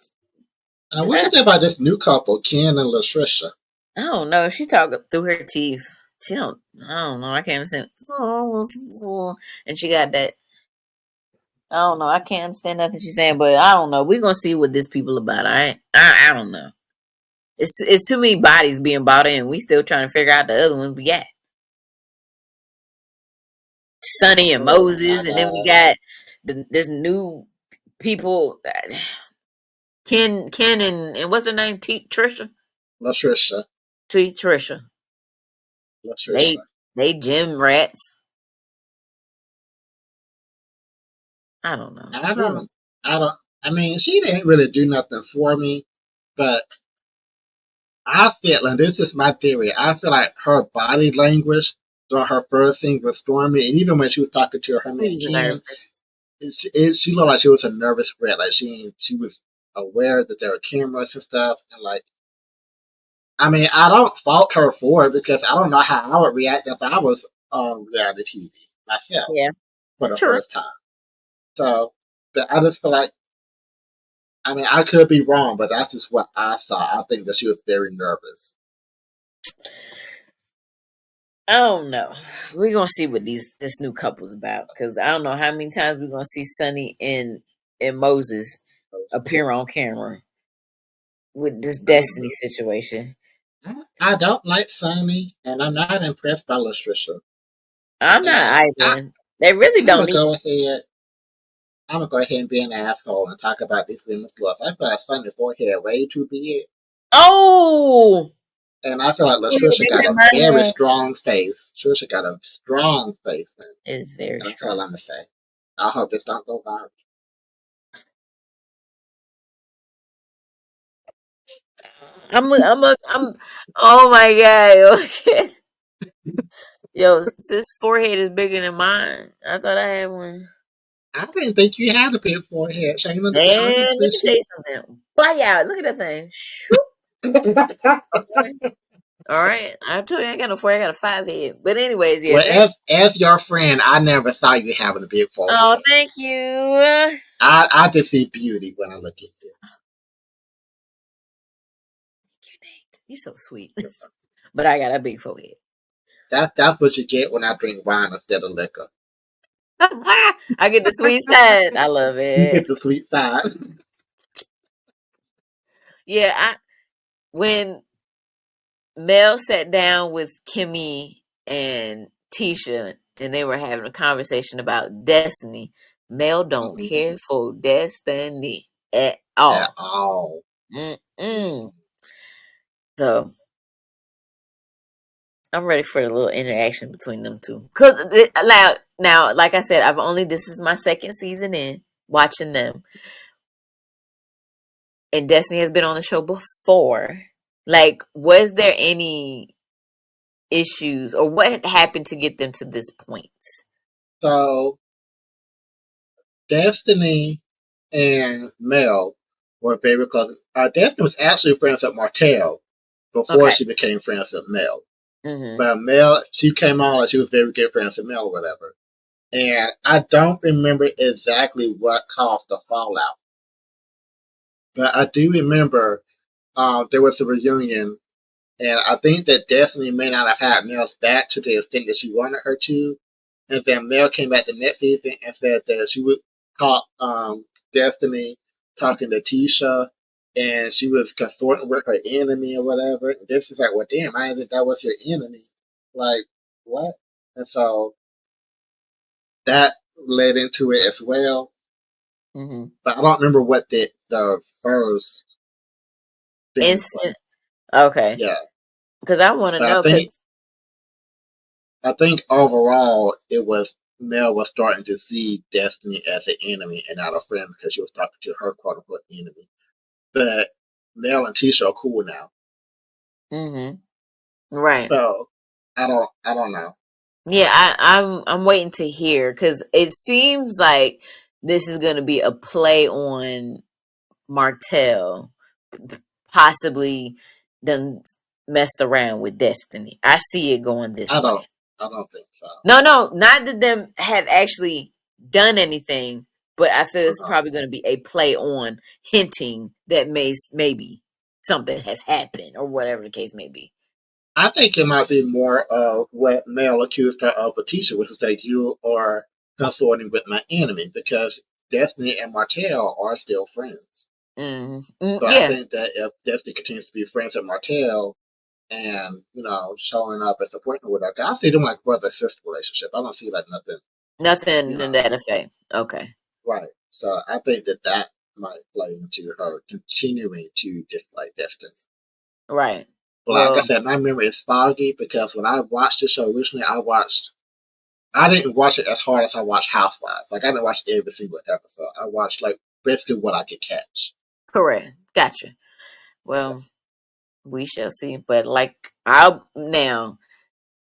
What you think about this new couple, Ken and Latricia? I don't know. She talked through her teeth. She don't. I don't know. I can't understand. And she got that. I don't know. I can't understand nothing she's saying, but I don't know. We're gonna see what this people about. I don't know. It's too many bodies being bought in. We still trying to figure out the other ones we got. Sonny and Oh my Moses, and then we God. got this new people. Ken and what's her name? Trisha. Latricia. Trisha. They Latricia. they gym rats. I don't know. I We don't. don't, I don't, I mean, she didn't really do nothing for me, but I feel, and this is my theory, I feel like her body language during her first scene with Stormy, and even when she was talking to her man She's Ken, nervous. she looked like she was a nervous wreck. Like she was aware that there were cameras and stuff, and like, I mean, I don't fault her for it because I don't know how I would react if I was on reality TV myself Yeah, for the true. first time. So, but I just feel like, I mean, I could be wrong, but that's just what I saw. I think that she was very nervous. I don't know. We're gonna see what this new couple's about because I don't know how many times we're gonna see Sonny and Moses. appear on camera with this Destiny situation. I don't like Sunny, and I'm not impressed by Latricia. I'm not And either. They really I'm don't gonna need. go ahead. I'm gonna go ahead and be an asshole and talk about these women's looks. I feel like Sunny's forehead way too big, Oh, and I feel like bigger Latricia got a than very mine. strong face. Latricia got a strong face, and It's very that's all strong. I'm gonna say. I hope this don't go viral. I'm. Oh my god! Yo, sis forehead is bigger than mine. I thought I had one. I didn't think you had a big forehead, Shayna. To be Man, honest let with me tell you something. Bye out. Look at that thing. Shoop. you. Okay. All right. I told you I got no forehead. I got a 5 head. But anyways, yeah. Well, Thank. as your friend, I never saw you having a big Oh, forehead. thank you. I just see beauty when I look at you. You're so sweet. But I got a big forehead. That's what you get when I drink wine instead of liquor. I get the sweet side. I love You it. get the sweet side. Yeah, when Mel sat down with Kimmy and Tisha and they were having a conversation about Destiny, Mel don't care for Destiny at At all. all. Mm-mm. So I'm ready for the little interaction between them two. Cause now, like I said, this is my second season in watching them, and Destiny has been on the show before. Like, was there any issues or what happened to get them to this point? So Destiny and Mel were very close. Destiny was actually friends with Martell before Okay. she became friends with Mel. Mm-hmm. But Mel, she came on and she was very good friends with Mel or whatever. And I don't remember exactly what caused the fallout. But I do remember there was a reunion, and I think that Destiny may not have had Mel's back to the extent that she wanted her to. And then Mel came back the next season and said that she would call Destiny talking to Tisha, and she was consorting with her enemy or whatever. And this is like, well, damn, I didn't think that was your enemy. Like, what? And so that led into it as well. Mm-hmm. But I don't remember what the first thing was. Instant. Okay. Yeah, Because I want to but know. Because I think overall it was Mel was starting to see Destiny as an enemy and not a friend because she was talking to her quote unquote enemy. But Mel and Tisha are cool now, mm-hmm. Right. so I don't know. Yeah, I'm waiting to hear because it seems like this is going to be a play on Martell, possibly done messed around with Destiny. I see it going this I way. don't I don't think so. No, not that them have actually done anything, but I feel it's Uh-huh. probably going to be a play on hinting that maybe something has happened or whatever the case may be. I think it might be more of what Mel accused her of with Tisha, which is that you are consorting with my enemy because Destiny and Martell are still friends. So I Yeah, think that if Destiny continues to be friends with Martell and showing up and supporting her with her, I see them like brother sister relationship. I don't see like nothing, nothing you to know, that effect. Okay, right. So I think that might play into her continuing to dislike Destiny. right. But like I Well, said, my memory is foggy because when I watched the show originally, I didn't watch it as hard as I watched Housewives. Like I didn't watch every single episode. I watched like basically what I could catch. correct. Gotcha. So Well, we shall see. But like, I'll now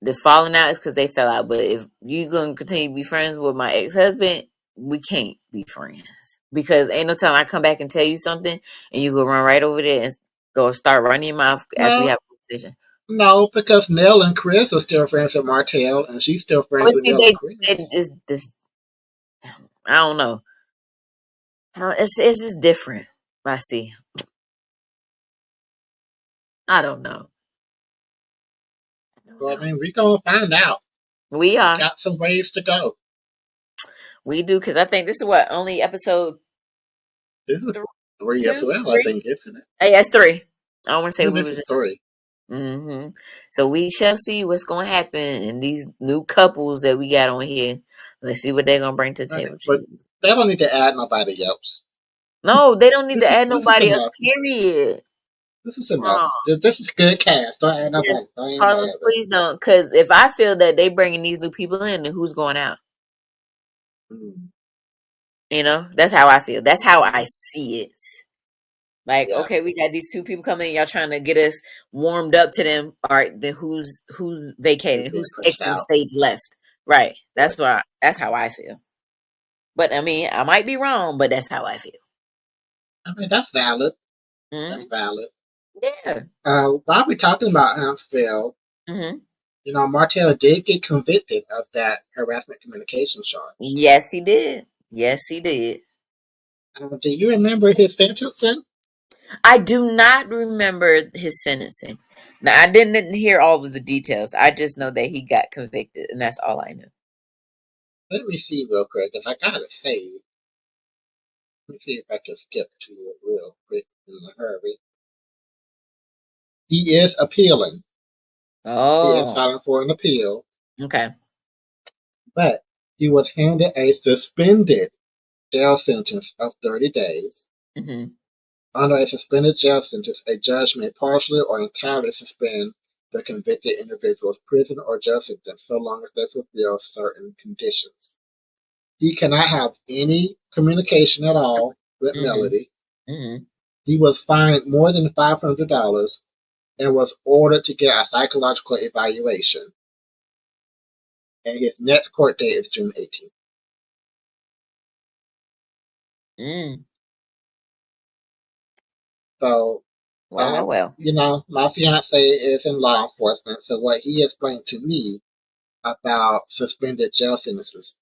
the falling out is because they fell out. But if you gonna continue to be friends with my ex husband, we can't be friends because ain't no time I come back and tell you something and you go run right over there and go start running your mouth after we no, have a conversation. no, because Mel and Chris are still friends with Martell, and she's still friends But with see, Mel and they Chris. is this. I don't know. It's just different. I see. I don't know. I don't So I know. mean, we gonna find out. We We are. got some ways to go. We do because I think this is what only episode This is Th- three as Two, well, I three. think, isn't it? Hey, that's three. I don't want to I say think we this was is just. three. So we shall see what's gonna happen in these new couples that we got on here. Let's see what they're gonna bring to the Right. table. But they don't need to add nobody else. No, they don't need to add This is nobody else. enough. Period. This is enough. Oh, This is good cast. Don't add yes, nobody. Don't add nobody Carlos, else. please don't. Because if I feel that they bringing these new people in, then who's going out? Mm, That's how I feel. That's how I see it. Like, yeah, okay, we got these two people coming in. Y'all trying to get us warmed up to them. All right, then who's who's vacating? being Who's pushed exiting out. stage left? Right. Right. That's how I feel. But I mean, I might be wrong, but that's how I feel. I mean, that's valid. That's Hmm. valid. Yeah. While we're talking about Huntsville, Hmm. Martell did get convicted of that harassment communication charge. Yes, he did. Yes, he did. Do you remember his sentencing? I do not remember his sentencing. Now, I didn't hear all of the details. I just know that he got convicted, and that's all I knew. Let me see real quick, because I got it saved. Let me see if I can skip to it real quick in a hurry. He is appealing. He is Oh, filing for an appeal, okay. but he was handed a suspended jail sentence of 30 days. Hmm. Under a suspended jail sentence, a judge may partially or entirely suspend the convicted individual's prison or jail sentence so long as they fulfill certain conditions. He cannot have any communication at all with Hmm. Melody. Hmm. He was fined more than $500 and was ordered to get a psychological evaluation. And his next court date is June 18th. Mm. So, Well, well, well. my fiance is in law enforcement. So, what he explained to me about suspended jail sentences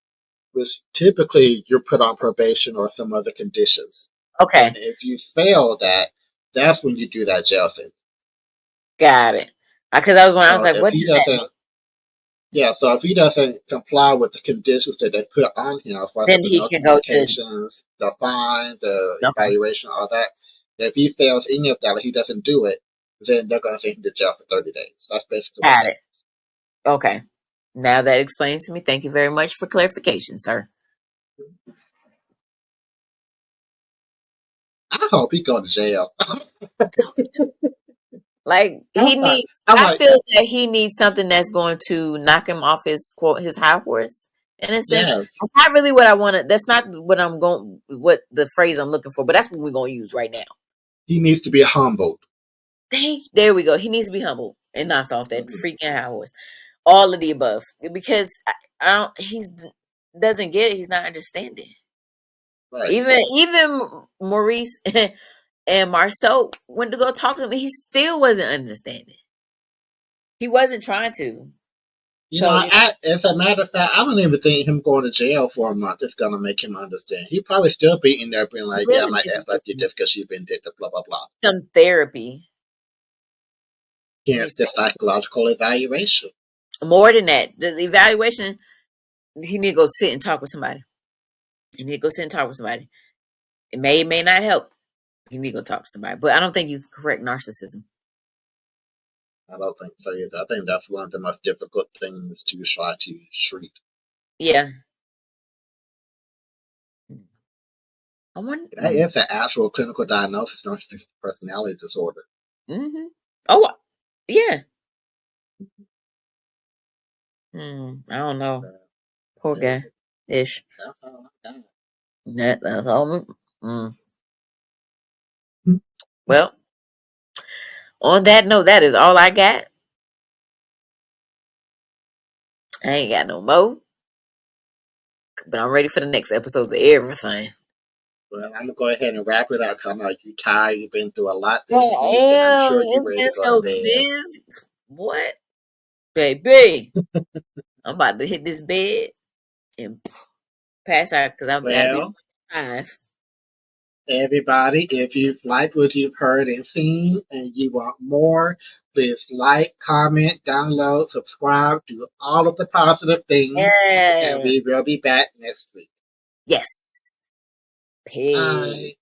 was typically you're put on probation or some other conditions. And Okay, if you fail that, that's when you do that jail sentence. got it. Because I was So like, if what he does that mean? doesn't, yeah, so if he doesn't comply with the conditions that they put on him, as far as Then the he no can go to. communications, the fine, the Okay, evaluation, all that, if he fails any of that, or he doesn't do it, then they're going to send him to jail for 30 days. That's basically what got that it. Okay. Now that explains to me. Thank you very much for clarification, sir. means. I hope he go to jail. So, like I'm he like, needs, I'm I like, feel that he needs something that's going to knock him off his quote, his high horse. In a sense, yes, that's not really what I wanted. That's not what I'm going, what the phrase I'm looking for. But that's what we're going to use right now. he needs to be humbled. There we go. He needs to be humble and knocked off that Mhm. freaking high horse. All of the above, because I don't. He's doesn't get it. He's not understanding. Right. Even Maurice and Marceau went to go talk to him. He still wasn't understanding. He wasn't trying to. So As a matter of fact, I don't even think him going to jail for a month is going to make him understand. He probably still be in there being he like, yeah, I really might needs to act get like you just because you've been dead, blah, blah, blah. some therapy. He Hence needs the to, psychological evaluation. more than that. The evaluation. He need to go sit and talk with somebody. He need to go sit and talk with somebody. It may not help. He need to go talk to somebody. But I don't think you can correct narcissism. I don't think so either. I think that's one of the most difficult things to try to treat. Yeah. I want. That is an actual clinical diagnosis, narcissistic personality disorder. Mm-hmm. Oh, yeah. I don't know. Uh, Poor yeah, guy. Ish. that's all I got. That's all. Well, on that note, that is all I got. I ain't got no more. But I'm ready for the next episodes of everything. Well, I'm gonna go ahead and wrap it up. 'Cause I know you tired. You've been through a lot this week, and I'm I sure am. you're ready to It's been go to so bed. busy. What? Baby. I'm about to hit this bed and pass out because I've been Well, 5. everybody, if you've liked what you've heard and seen and you want more, please like, comment, download, subscribe, do all of the positive things, and Yes. we will be back next week. Yes. Peace. Bye.